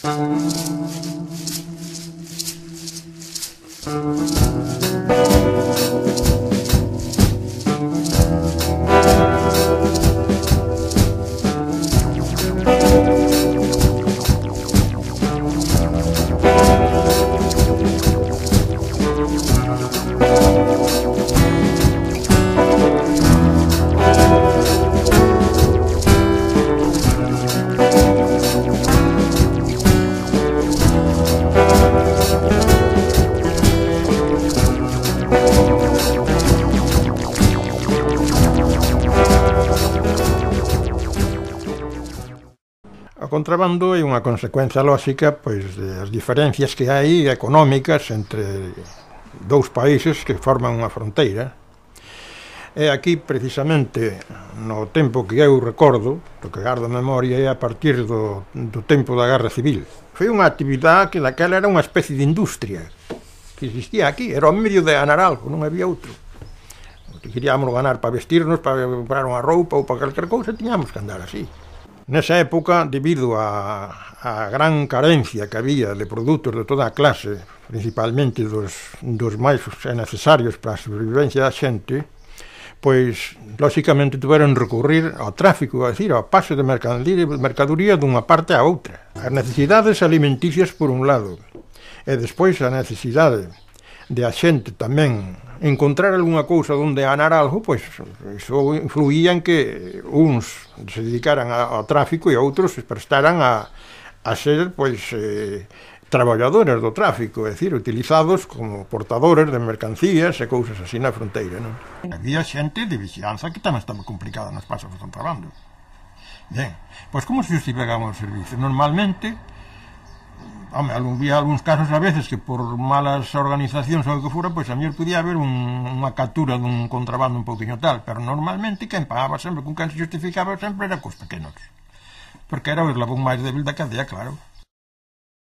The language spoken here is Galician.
O contrabando é unha consecuencia lóxica pois das diferencias que hai económicas entre dous países que forman unha fronteira. E aquí, precisamente, no tempo que eu recordo, do que gardo memoria, é a partir do tempo da Guerra Civil. Foi unha actividade que daquela era unha especie de industria que existía aquí, era o medio de ganar algo, non había outro. Se queríamos ganar para vestirnos, para comprar unha roupa ou para calquer cousa, tiñamos que andar así. Nesa época, debido á gran carencia que había de produtos de toda a clase, principalmente dos máis necesarios para a sobrevivencia da xente, pois, lóxicamente, tuveron recurrir ao tráfico, é dicir, ao paso de mercadoría dunha parte a outra. As necesidades alimenticias por un lado, e despois a necesidade de a xente tamén encontrar algunha cousa onde ganar algo, pois iso influía en que uns se dedicaran ao tráfico e outros se prestaran a ser, pois, traballadores do tráfico, é dicir, utilizados como portadores de mercancías e cousas así na fronteira, non? Había xente de vixianza que tamén estaba complicada nos pasos de contrabando. Ben, pois como se justificaban os servicios? Normalmente, había algúns casos a veces que por malas organizacións ou o que fora, pois a mellor podía haber unha captura dun contrabando un pouquinho tal, pero normalmente quen pagaba sempre, con quen se justificaba sempre era cos pequenos, porque era o eslabón máis débil da cadea, claro.